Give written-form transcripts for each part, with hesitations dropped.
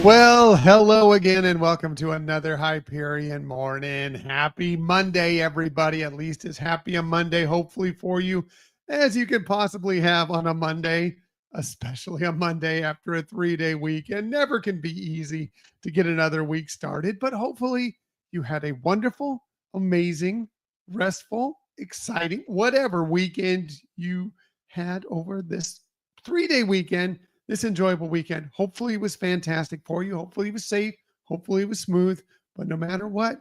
Well, hello again and welcome to another Hyperion morning. Happy Monday, everybody. At least as happy a Monday, hopefully, for you as you could possibly have on a Monday, especially a Monday after a 3-day weekend. Never can be easy to get another week started, but hopefully you had a wonderful, amazing, restful, exciting, whatever weekend you had over this 3-day weekend, this enjoyable weekend. Hopefully it was fantastic for you. Hopefully it was safe. Hopefully it was smooth. But no matter what,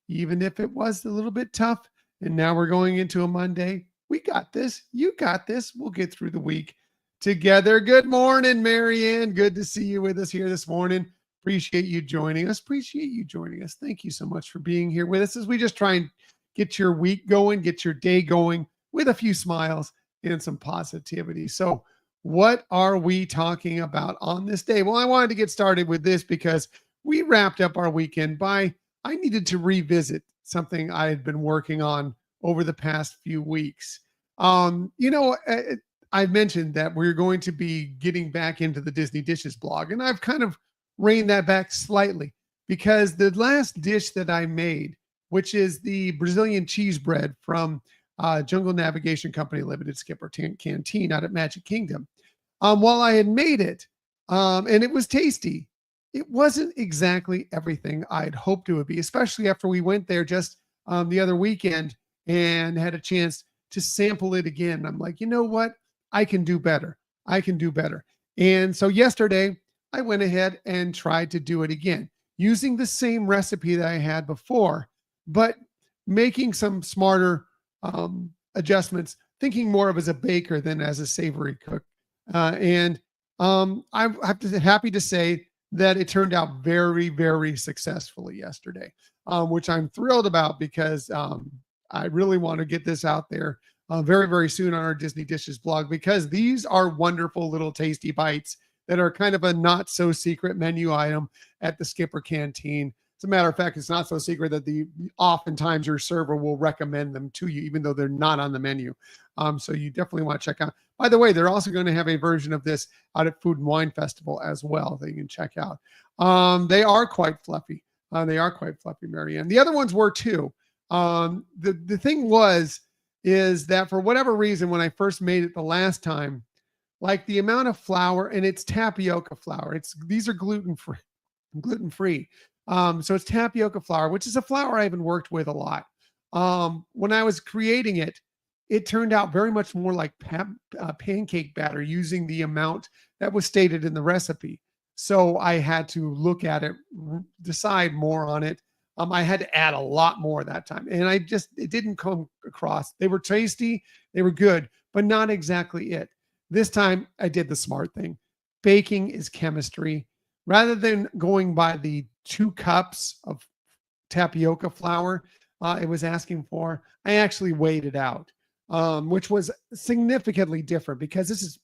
even if it was a little bit tough, and now we're going into a Monday, we got this. You got this. We'll get through the week together. Good morning, Marianne. Good to see you with us here this morning. Appreciate you joining us. Appreciate you joining us. Thank you so much for being here with us as we just try and get your week going, get your day going with a few smiles and some positivity. So, what are we talking about on this day? Well, I wanted to get started with this because we wrapped up our weekend by I needed to revisit something I had been working on over the past few weeks. I mentioned that we're going to be getting back into the Disney Dishes blog, and I've kind of reined that back slightly because the last dish that I made, which is the Brazilian cheese bread from Jungle Navigation Company Limited Skipper Canteen out at Magic Kingdom. While I had made it, and it was tasty, it wasn't exactly everything I'd hoped it would be, especially after we went there just the other weekend and had a chance to sample it again. I'm like, you know what? I can do better. I can do better. And so yesterday, I went ahead and tried to do it again using the same recipe that I had before, but making some smarter adjustments, thinking more of as a baker than as a savory cook. I'm happy to say that it turned out very, very successfully yesterday, which I'm thrilled about because I really want to get this out there very, very soon on our Disney Dishes blog because these are wonderful little tasty bites that are kind of a not so secret menu item at the Skipper Canteen. As a matter of fact, it's not so secret that oftentimes your server will recommend them to you, even though they're not on the menu. So you definitely want to check out. By the way, they're also going to have a version of this out at Food and Wine Festival as well that you can check out. They are quite fluffy. Marianne. The other ones were too. The thing is that for whatever reason, when I first made it the last time, like the amount of flour, and it's tapioca flour. These are gluten-free. So it's tapioca flour, which is a flour I haven't worked with a lot. When I was creating it, it turned out very much more like pancake batter using the amount that was stated in the recipe. So I had to look at it, decide more on it. I had to add a lot more that time. And it didn't come across. They were tasty, they were good, but not exactly it. This time I did the smart thing. Baking is chemistry. Rather than going by the 2 cups of tapioca flour it was asking for, I actually weighed it out, which was significantly different because this is,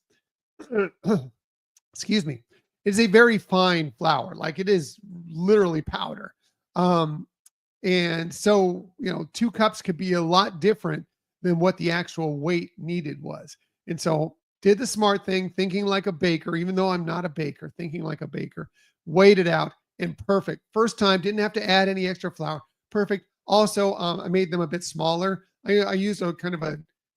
excuse me, it's a very fine flour. Like it is literally powder. And so, 2 cups could be a lot different than what the actual weight needed was. And so did the smart thing, thinking like a baker, even though I'm not a baker, thinking like a baker, weighed it out and perfect. First time, didn't have to add any extra flour. Perfect. Also, I made them a bit smaller. I used a kind of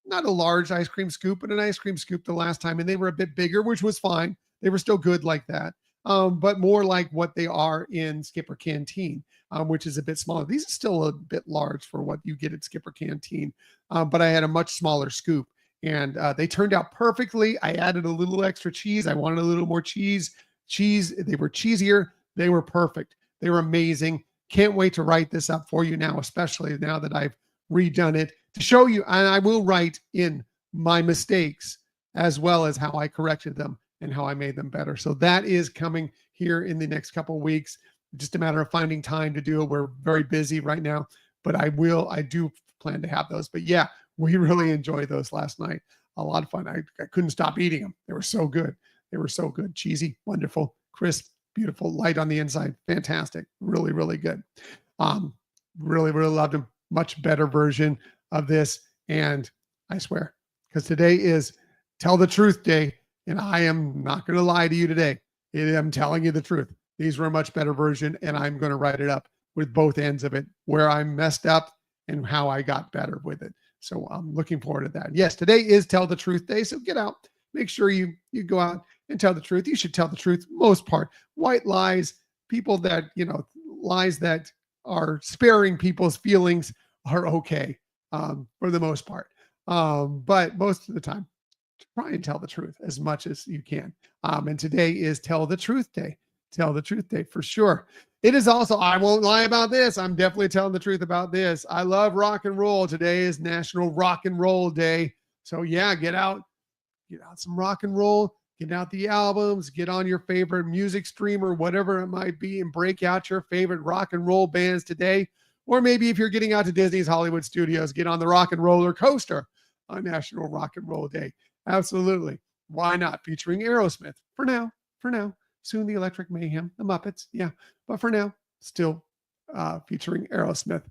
not a large ice cream scoop, but an ice cream scoop the last time, and they were a bit bigger, which was fine. They were still good like that, but more like what they are in Skipper Canteen, which is a bit smaller. These are still a bit large for what you get at Skipper Canteen, but I had a much smaller scoop. And they turned out perfectly. I added a little extra cheese. I wanted a little more cheese. They were cheesier. They were perfect. They were amazing. Can't wait to write this up for you now, especially now that I've redone it to show you. And I will write in my mistakes as well as how I corrected them and how I made them better. So that is coming here in the next couple of weeks. Just a matter of finding time to do it. We're very busy right now, but I do plan to have those. But yeah, we really enjoyed those last night. A lot of fun. I couldn't stop eating them. They were so good. They were so good. Cheesy, wonderful, crisp, beautiful, light on the inside. Fantastic. Really, really good. Really, really loved them. Much better version of this. And I swear, because today is Tell the Truth Day, and I am not going to lie to you today. I'm telling you the truth. these were a much better version, and I'm going to write it up with both ends of it, where I messed up and how I got better with it. So I'm looking forward to that. Yes, today is Tell the Truth Day. So get out, make sure you go out and tell the truth. You should tell the truth most part. White lies, people that, lies that are sparing people's feelings are okay, for the most part. But most of the time, try and tell the truth as much as you can. And today is Tell the Truth Day. Tell the Truth Day for sure. It is also, I won't lie about this. I'm definitely telling the truth about this. I love rock and roll. Today is National Rock and Roll Day. So yeah, get out some rock and roll, get out the albums, get on your favorite music streamer, whatever it might be, and break out your favorite rock and roll bands today. Or maybe if you're getting out to Disney's Hollywood Studios, get on the rock and roller coaster on National Rock and Roll Day. Absolutely. Why not? Featuring Aerosmith for now. Soon the Electric Mayhem, the Muppets. Yeah. But for now, still featuring Aerosmith.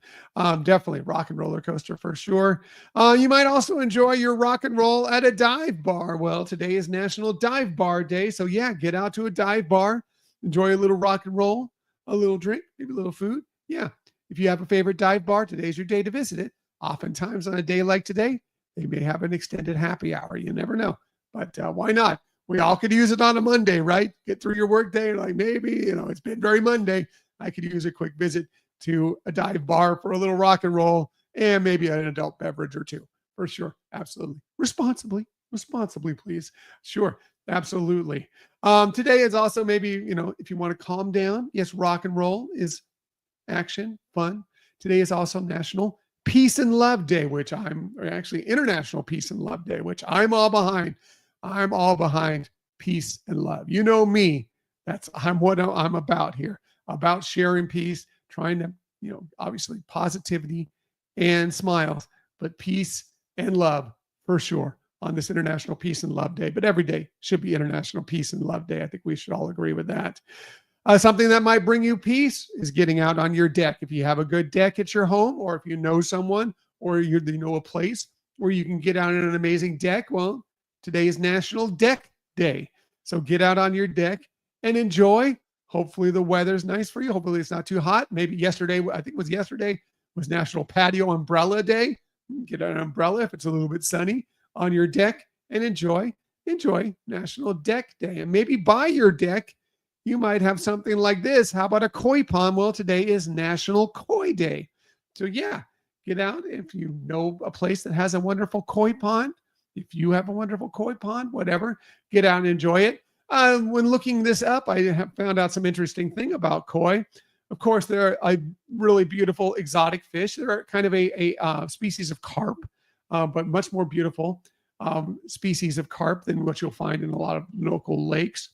Definitely rock and roller coaster for sure. You might also enjoy your rock and roll at a dive bar. Well, today is National Dive Bar Day. So yeah, get out to a dive bar, enjoy a little rock and roll, a little drink, maybe a little food. Yeah. If you have a favorite dive bar, today's your day to visit it. Oftentimes on a day like today, they may have an extended happy hour. You never know. But why not? We all could use it on a Monday, right? Get through your work day. Like maybe, it's been very Monday. I could use a quick visit to a dive bar for a little rock and roll and maybe an adult beverage or two for sure. Absolutely. Responsibly, please. Sure. Absolutely. Today is also maybe, if you want to calm down. Yes, rock and roll is action, fun. Today is also National Peace and Love Day, which International Peace and Love Day, which I'm all behind. I'm all behind peace and love. You know me. I'm what I'm about here, about sharing peace, trying to, obviously positivity and smiles, but peace and love for sure on this International Peace and Love Day. But every day should be International Peace and Love Day. I think we should all agree with that. Something that might bring you peace is getting out on your deck. If you have a good deck at your home, or if you know someone, or you know a place where you can get out on an amazing deck, well, today is National Deck Day. So get out on your deck and enjoy. Hopefully the weather's nice for you. Hopefully it's not too hot. Maybe yesterday was National Patio Umbrella Day. Get an umbrella if it's a little bit sunny on your deck and enjoy National Deck Day. And maybe by your deck, you might have something like this. How about a koi pond? Well, today is National Koi Day. So yeah, get out. If you know a place that has a wonderful koi pond, if you have a wonderful koi pond, whatever, get out and enjoy it. When looking this up, I have found out some interesting thing about koi. Of course, they're a really beautiful exotic fish. They're kind of a species of carp, but much more beautiful species of carp than what you'll find in a lot of local lakes.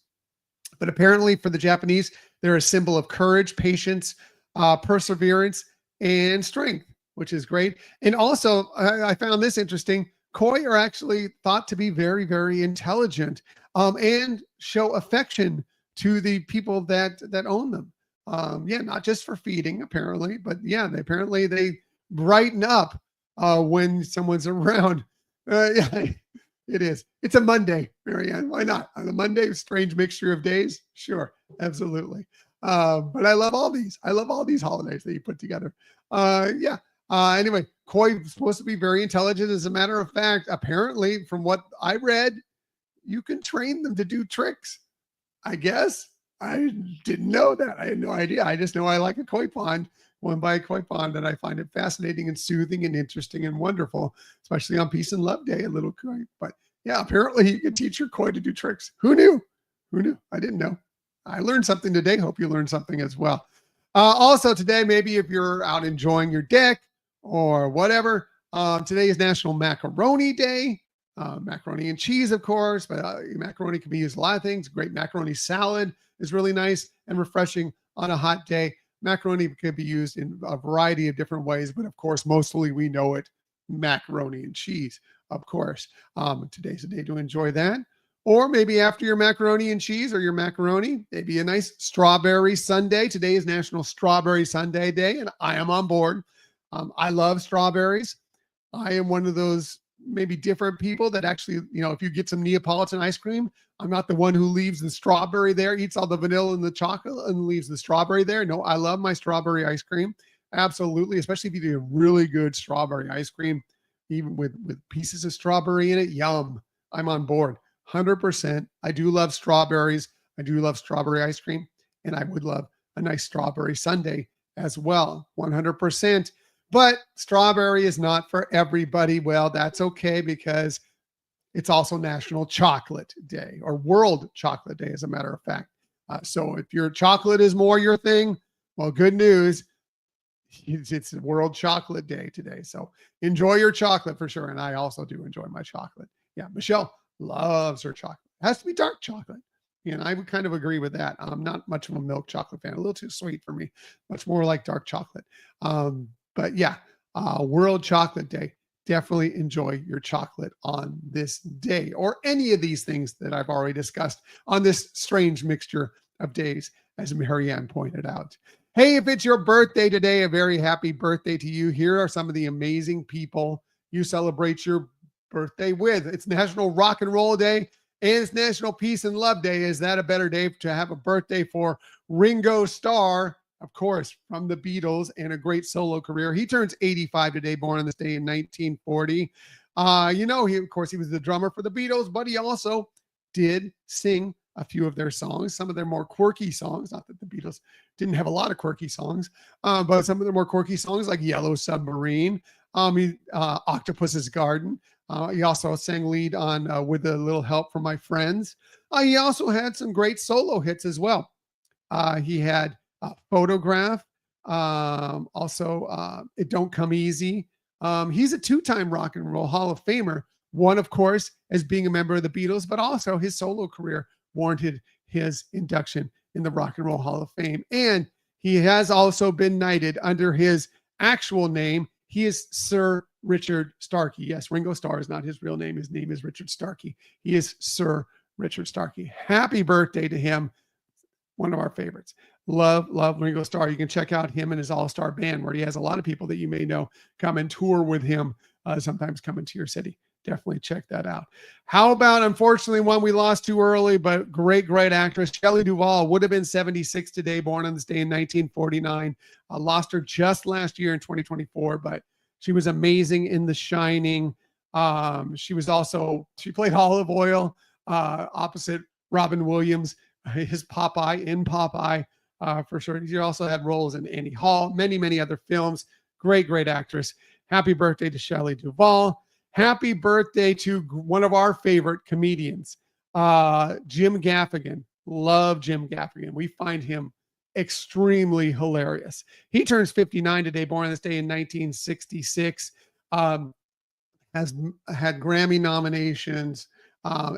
But apparently for the Japanese, they're a symbol of courage, patience, perseverance, and strength, which is great. And also, I found this interesting. Koi are actually thought to be very, very intelligent and show affection to the people that own them. Not just for feeding, apparently, but yeah, they brighten up when someone's around. Yeah, it is. It's a Monday, Marianne. Why not? On a Monday, strange mixture of days. Sure, absolutely. But I love all these. I love all these holidays that you put together. Anyway, koi is supposed to be very intelligent. As a matter of fact, apparently, from what I read, you can train them to do tricks. I guess. I didn't know that. I had no idea. I just know I like a koi pond, one by a koi pond, and I find it fascinating and soothing and interesting and wonderful, especially on Peace and Love Day, a little koi. But yeah, apparently you can teach your koi to do tricks. Who knew? I didn't know. I learned something today. Hope you learned something as well. Also today, maybe if you're out enjoying your deck or whatever, today is National Macaroni Day. Macaroni and cheese, of course, but macaroni can be used a lot of things. Great macaroni salad is really nice and refreshing on a hot day. Macaroni can be used in a variety of different ways, but of course, mostly we know it, macaroni and cheese, of course. Today's a day to enjoy that. Or maybe after your macaroni and cheese or your macaroni, maybe a nice strawberry sundae. Today is National Strawberry Sundae Day, and I am on board. I love strawberries. I am one of those maybe different people that actually, if you get some Neapolitan ice cream, I'm not the one who leaves the strawberry there, eats all the vanilla and the chocolate and leaves the strawberry there. No, I love my strawberry ice cream. Absolutely. Especially if you do a really good strawberry ice cream, even with pieces of strawberry in it. Yum. I'm on board. 100%. I do love strawberries. I do love strawberry ice cream, and I would love a nice strawberry sundae as well. 100%. But strawberry is not for everybody. Well, that's okay, because it's also National Chocolate Day, or World Chocolate Day, as a matter of fact. So if your chocolate is more your thing, well, good news. It's World Chocolate Day today. So enjoy your chocolate for sure. And I also do enjoy my chocolate. Yeah, Michelle loves her chocolate. It has to be dark chocolate. And I would kind of agree with that. I'm not much of a milk chocolate fan. A little too sweet for me. Much more like dark chocolate. But yeah, World Chocolate Day. Definitely enjoy your chocolate on this day, or any of these things that I've already discussed on this strange mixture of days, as Marianne pointed out. Hey, if it's your birthday today, a very happy birthday to you. Here are some of the amazing people you celebrate your birthday with. It's National Rock and Roll Day, and it's National Peace and Love Day. Is that a better day to have a birthday for Ringo Starr? Of course, from the Beatles, and a great solo career. He turns 85 today, born on this day in 1940. He was the drummer for the Beatles, but he also did sing a few of their songs, some of their more quirky songs. Not that the Beatles didn't have a lot of quirky songs, but some of their more quirky songs, like Yellow Submarine, Octopus's Garden. He also sang lead on With a Little Help from My Friends. He also had some great solo hits as well. He had Photograph, also It Don't Come Easy. He's a two-time Rock and Roll Hall of Famer. One, of course, as being a member of the Beatles, but also his solo career warranted his induction in the Rock and Roll Hall of Fame. And he has also been knighted under his actual name. He is Sir Richard Starkey. Yes, Ringo Starr is not his real name. His name is Richard Starkey. He is Sir Richard Starkey. Happy birthday to him. One of our favorites. Love Ringo Starr. You can check out him and his all-star band, where he has a lot of people that you may know come and tour with him, sometimes come into your city. Definitely check that out. How about, unfortunately, one we lost too early, but great actress, Shelley Duvall, would have been 76 today, born on this day in 1949. Lost her just last year in 2024, but she was amazing in The Shining. She played Olive Oyl opposite Robin Williams, his Popeye in Popeye, for sure. She also had roles in Annie Hall, many other films. Great actress. Happy birthday to Shelley Duvall. Happy birthday to one of our favorite comedians, Jim Gaffigan. Love Jim Gaffigan. We find him extremely hilarious. He turns 59 today, born on this day in 1966. Has had Grammy nominations,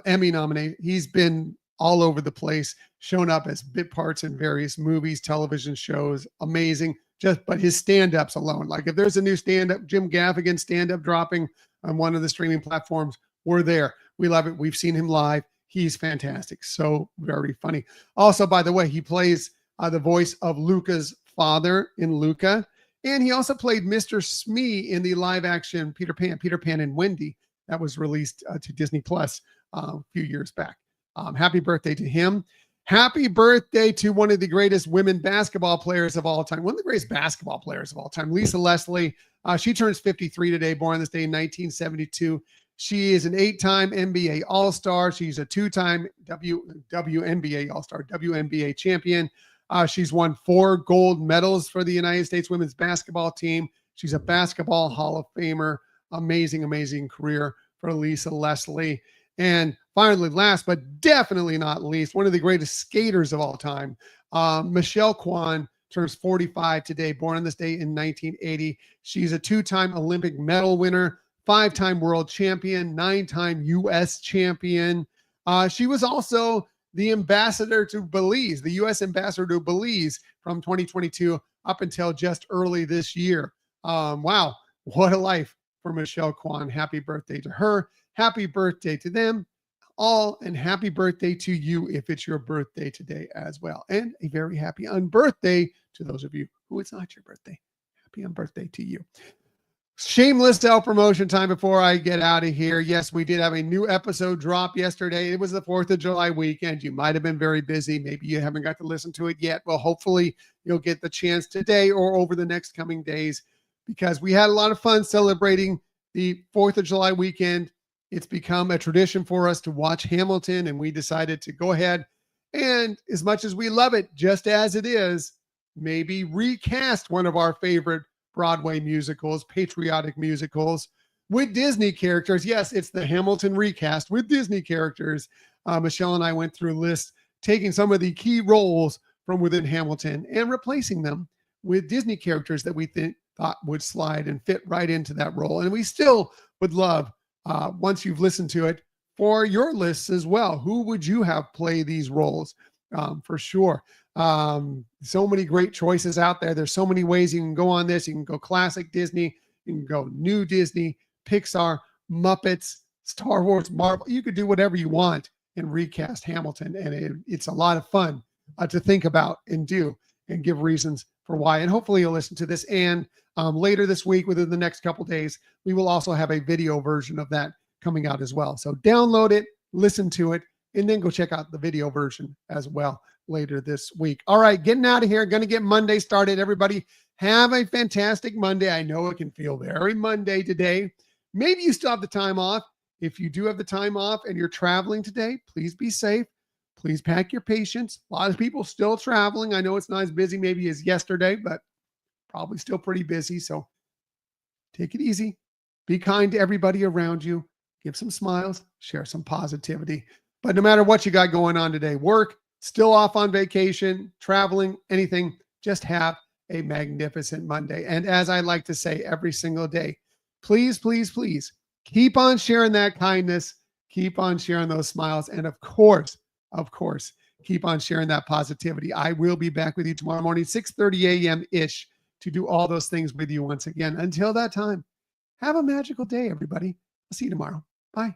Emmy nominations. He's been all over the place, shown up as bit parts in various movies, television shows. Amazing. But his stand-ups alone, like if there's a new stand-up, Jim Gaffigan stand-up dropping on one of the streaming platforms, we're there. We love it. We've seen him live. He's fantastic. So very funny. Also, by the way, he plays the voice of Luca's father in Luca. And he also played Mr. Smee in the live action Peter Pan and Wendy, that was released to Disney Plus a few years back. Happy birthday to him. Happy birthday to one of the greatest women basketball players of all time. One of the greatest basketball players of all time, Lisa Leslie. She turns 53 today, born this day in 1972. She is an 8-time NBA All-Star. She's a 2-time WNBA All-Star, WNBA champion. She's won 4 gold medals for the United States women's basketball team. She's a basketball Hall of Famer. Amazing career for Lisa Leslie. And finally, last but definitely not least, one of the greatest skaters of all time, Michelle Kwan, turns 45 today, born on this day in 1980. She's a 2-time Olympic medal winner, 5-time world champion, 9-time U.S. champion. She was also the ambassador to Belize, the U.S. ambassador to Belize from 2022 up until just early this year. Wow, what a life for Michelle Kwan. Happy birthday to her. Happy birthday to them all, and happy birthday to you if it's your birthday today as well. And a very happy unbirthday to those of you who it's not your birthday. Happy unbirthday to you. Shameless self promotion time before I get out of here. Yes, we did have a new episode drop yesterday. It was the 4th of July weekend. You might have been very busy. Maybe you haven't got to listen to it yet. Well, hopefully you'll get the chance today or over the next coming days, because we had a lot of fun celebrating the 4th of July weekend. It's become a tradition for us to watch Hamilton, and we decided to go ahead and, as much as we love it just as it is, maybe recast one of our favorite Broadway musicals, patriotic musicals with Disney characters. Yes, it's the Hamilton recast with Disney characters. Michelle and I went through lists, taking some of the key roles from within Hamilton and replacing them with Disney characters that we thought would slide and fit right into that role. And we still would love, once you've listened to it, for your lists as well. Who would you have play these roles? For sure. So many great choices out there. There's so many ways you can go on this. You can go classic Disney, you can go new Disney, Pixar, Muppets, Star Wars, Marvel. You could do whatever you want and recast Hamilton. And it's a lot of fun to think about and do and give reasons for why. And hopefully you'll listen to this. And later this week, within the next couple days, we will also have a video version of that coming out as well. So download it, listen to it, and then go check out the video version as well later this week. All right, getting out of here. Going to get Monday started. Everybody have a fantastic Monday. I know it can feel very Monday today. Maybe you still have the time off. If you do have the time off and you're traveling today, please be safe. Please pack your patience. A lot of people still traveling. I know it's not as busy maybe as yesterday, but probably still pretty busy. So take it easy. Be kind to everybody around you. Give some smiles. Share some positivity. But no matter what you got going on today, work, still off on vacation, traveling, anything, just have a magnificent Monday. And as I like to say every single day, please, please, please keep on sharing that kindness. Keep on sharing those smiles. And of course, keep on sharing that positivity. I will be back with you tomorrow morning, 6:30 a.m.-ish, to do all those things with you once again. Until that time, have a magical day, everybody. I'll see you tomorrow. Bye.